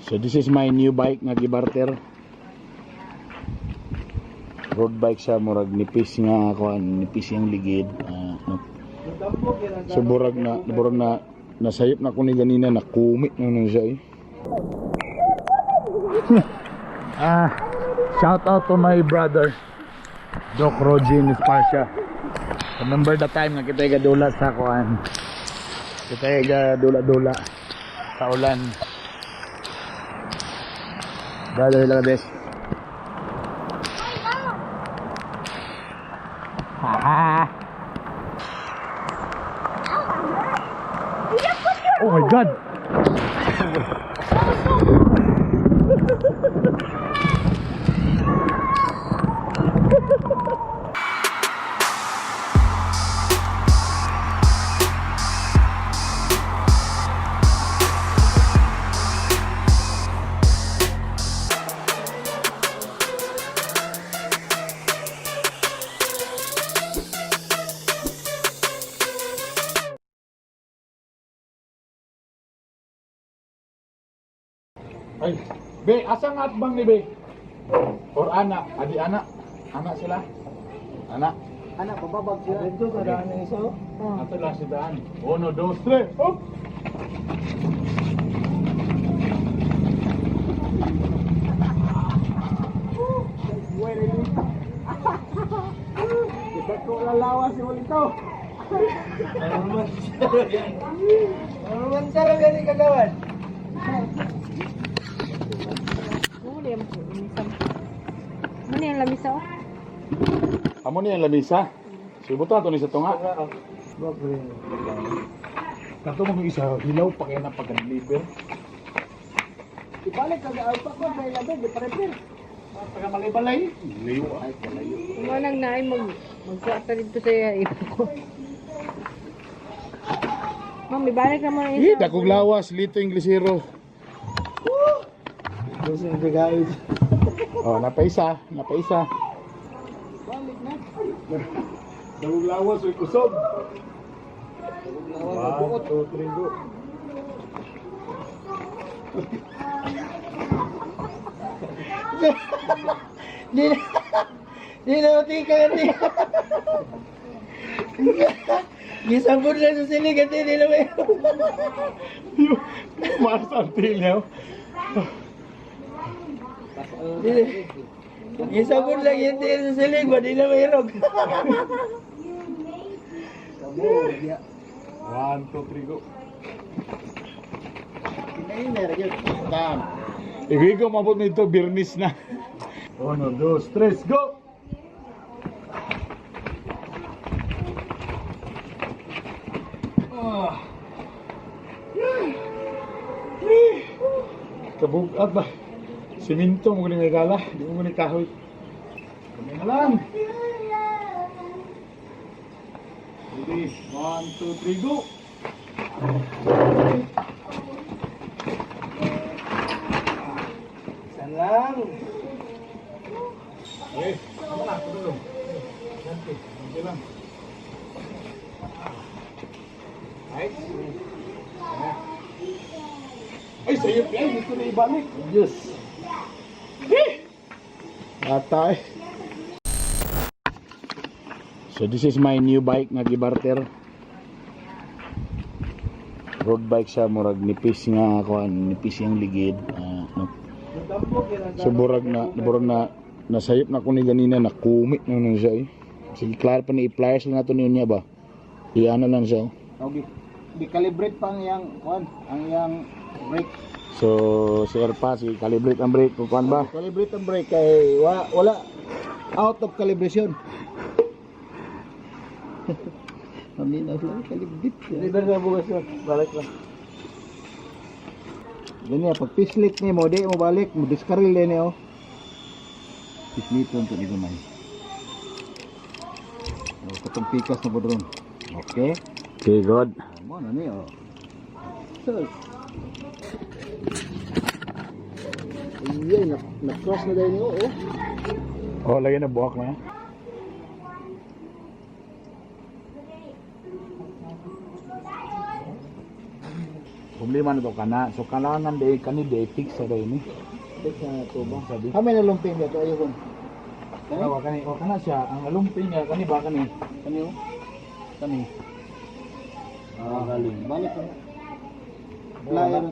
So this is my new bike nga gibarter. Road bike siya, murag nipis nga kuan, nipis yang ligid. So burag na nasayop na ko ni ganina, nakumit na nun siya eh. Shout out to my brother Doc Rogin Espacia. Remember the time nga kita gadula sa kuan, kita gadula-dula sa ulan. Brother Lagades. Oh my god. Ay, be, asa nga atbang ni be? Or anak, adi anak? Anak sila? Anak? Anak, pababag sila. Dito, kadaan na isa. Ato lang si daan. 1, 2, 3, hop! Buhay na yun. Kita ko lalawas si Walito. Ano naman saro gani kagawan? Mana yang lamisa oh? Amo ni ang lamisa. Sibutan to ni sa tunga. Kato mo isa hilaw pa kaya na pag-deliver. Ibalik kagawa pa ko dahil labi, di pa-repair. Taga malay-balay. Layo ay kalayo. Kumanang na ay magkuha dito sa ipon ko. Ma'am, ibalik naman yung isa. Dakog lawas, lito Inglesero. Gusto nyo guys. Oh, napaisa. Balik na. Dakog lawas, uy kusog. Nawan na buot. 2, 3, go. Di na matikan ni. Gisambod lang sa silig at hindi na may. Masantil niya. Gisambod lang yung tiyan sa silig, di na may rog. 1, 2, 3, go. Tam. Ibigo mabot nito birnis na. 1, 2, 3, go. Kabugat ba? Siminto mo ni Megala, di mo ni kahoy. Kami na lang. Ready, 1, 2, 3, go. San lang. Okay, tama na, tulong. Nanti, nanti lang. Ay, ay, sa'yo yan, dito na ibalik. Diyos. Atay. So this is my new bike nga gibarter. Road bike siya, murag nipis nga kuan, nipis yang ligid. So burag na nasayop na ko ni ganina, nakumit na nun siya eh. Sige, klaro pa ni i-pliers lang nato niya ba? Iyan na lang siya. Okay. Di-calibrate pa ang yang, ang yang brake. So, sir pa, sige, calibrate ang brake kung kuan ba? Calibrate ang brake kay wala out of calibration. Hindi na sila calibrate. Calibrate na bukas yun. Balik lang. Ganyan, pag pislit ni mo, di mo balik, mo diskaril din eh oh. Pislit lang ito ni Gamay. Katong pikas na po doon. Okay. Okay, good. Mo na ni oh. So, Iya, na-cross na dahil niyo, oh. Oh, lagyan na buhak na. Problema na to kana. So kailangan day kani day fix sa day ni. Fix na to ba? Sabi. Kami na lumping dito ayun. Wa kana siya ang alumping niya kani ba kani? Kani oh. Kani. Galing. Balik ko.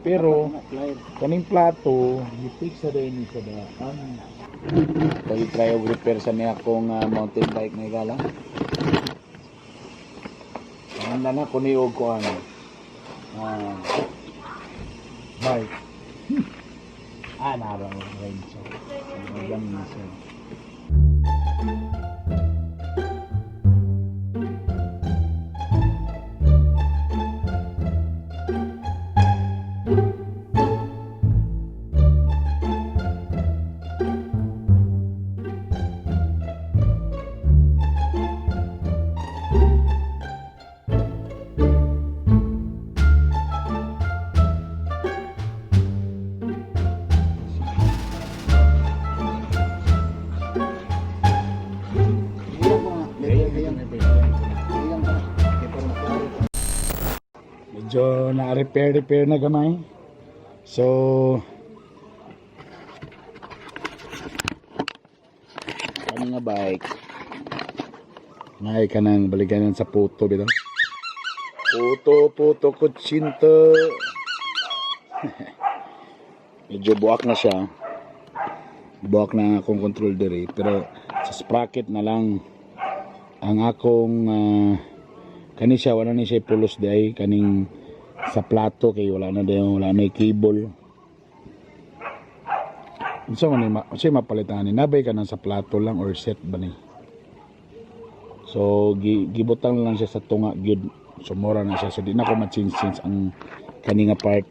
Pero kaning plato, i-fix sa day ni sa daan. Pag-try og repair sa niya akong mountain bike na igala. Ang na ko niog ko ano. Bike. Narang range. Maganda siya. Medyo na-repair na gamay. So ano nga bike ngay ka nang balikan sa puto bitaw. Puto kutsinto. Medyo buwak na siya. Buwak na akong control diri, pero sa sprocket na lang ang akong kani siya, wala ni siya pulos day kaning sa plato kay wala na cable. So man siya mapalitan ni nabay ka na sa plato lang or set ba ni. So gibutang lang siya sa tunga gid. So mura na siya, so di na ko ma-change ang kani nga part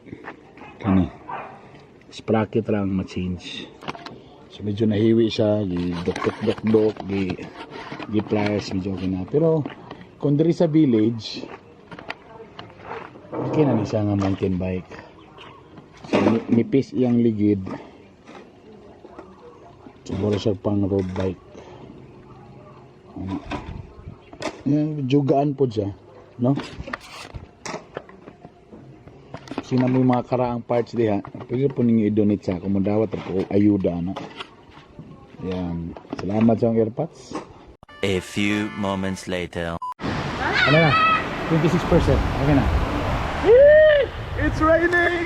kani sprocket lang ma-change. So medyo nahiwi siya, gidok gi-pliers medyo okay na. Pero kung diri sa village, okay na ni siya nga mountain bike. So nipis iyang ligid. Siguro siya pang road bike. Jugaan po siya, no? Sina mo yung mga karaang parts diha, pwede po ninyo i-donate sa ako, madawat po ayuda na. Yan, salamat sa earpods. A few moments later. Ano na? 26%. Okay na. It's raining!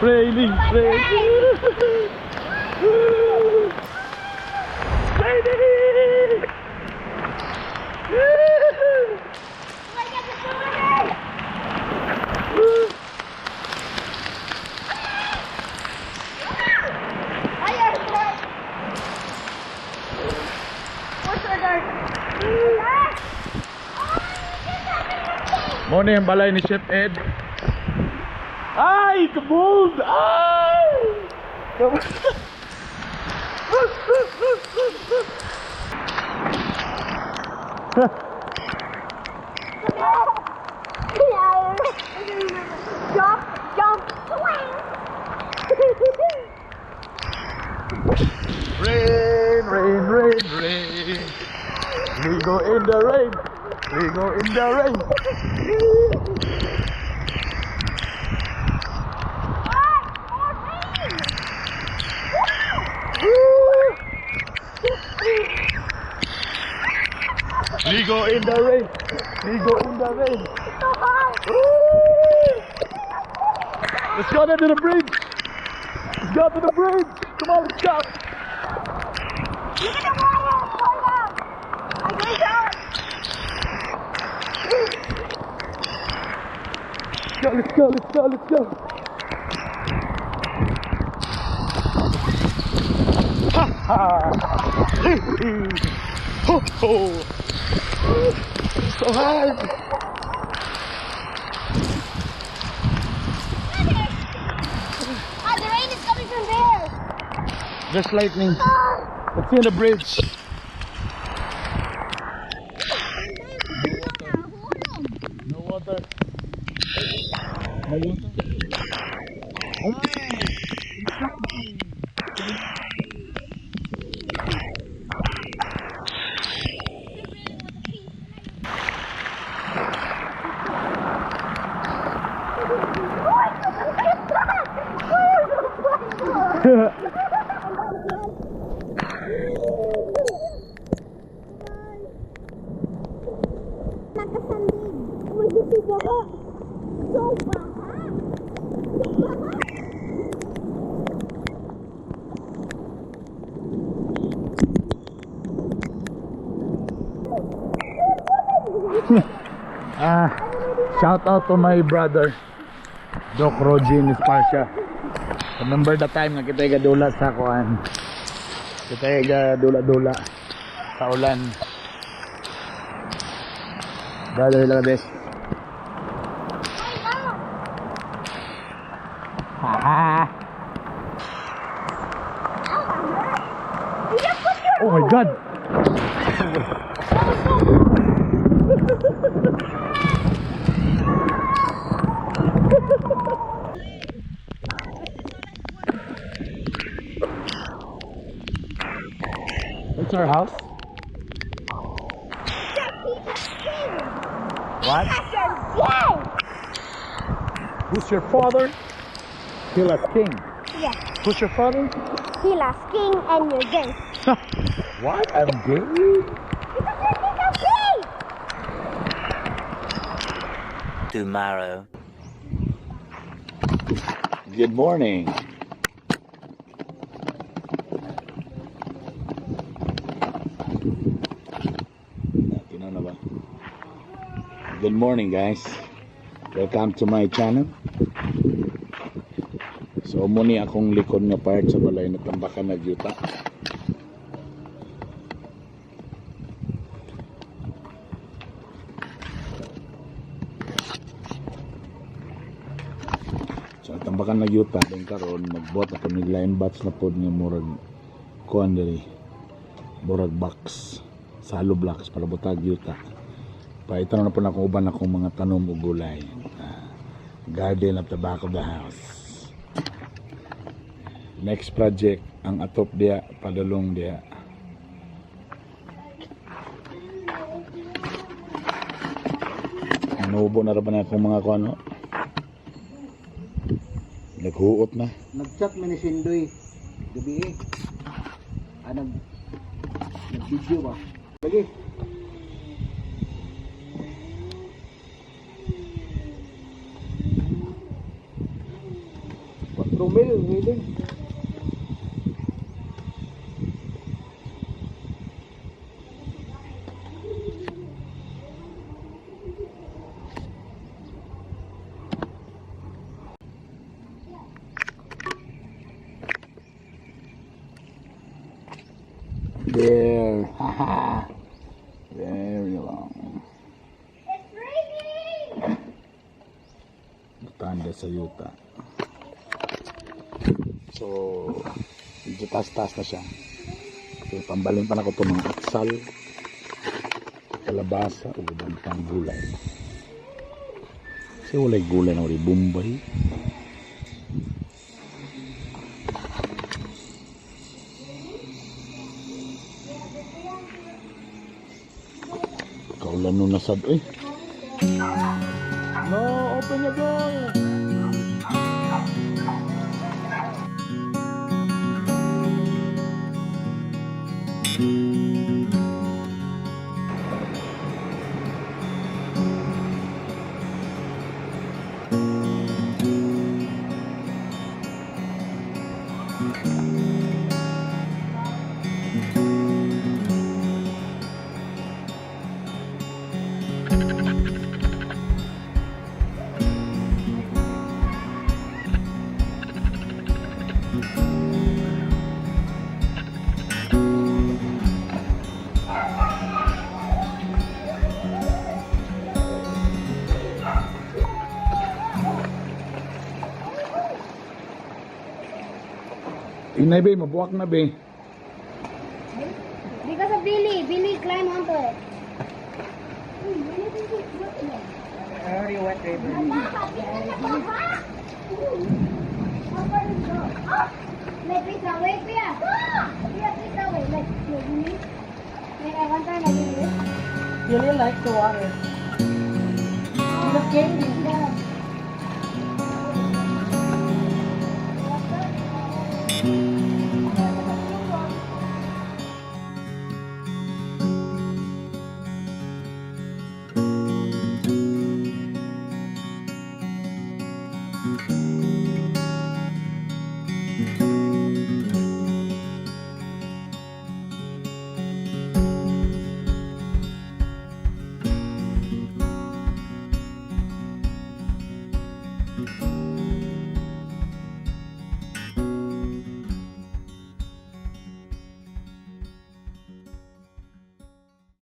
Raining! Muna yung balay ni Chef Ed. Ay! Kabold! Ay! Jump, swing! Rain. We go in the rain. We go in the rain. So hard! Let's go to the bridge. Come on, let's go. Look at the water! Hold up! I get out! Let's go. Ha ha! Ho ho! So hard! The rain is coming from there! Just lightning. Let's see on the bridge. No water. Shout out to my brother Doc Rogin Esparsha. Remember the time nga kita gadula sa kuan. Kita gadula-dula sa ulan. Brother Labes. Oh my god. What's our house? What? Who's your father? Hila's king. Yeah. Who's your father? Hila's king and you're gay. What? I'm gay? Because you think I'm gay! Tomorrow. Good morning. Good morning, guys. Welcome to my channel. So muni akong likod nga part sa balay na tambakan na yuta. So tambakan na yuta din karon magbot ako ni line bats na pod nga murag kuan diri. Murag box sa hollow blocks para butag yuta. Paitan na po na kung uban akong mga tanom o gulay. Garden at the back of the house. Next project, ang atop dia, padulong dia. Nanubo na rin na akong mga kuano. Naghuot na. Nag-chat mi ni Sindoy gabi eh. Nag-video ba? Lagi. Rumil, willing. There, haha. Very long. It's raining! Tanda sa yuta. So, medyo taas-taas na siya. So, tambalin pa na ko ito mga atsal, kalabasa, o ibang pang gulay. Kasi walay gulay na walay Bombay. Kaulan nun nasad. Eh! No! Open the door! Inay be, mabuwak na be. Because of Billy. Billy climbed onto it. I already wet river. Like pizza, wait, Pia. Pia, pizza, wait. Like, I one time I did this. Julia likes the water. You look candy.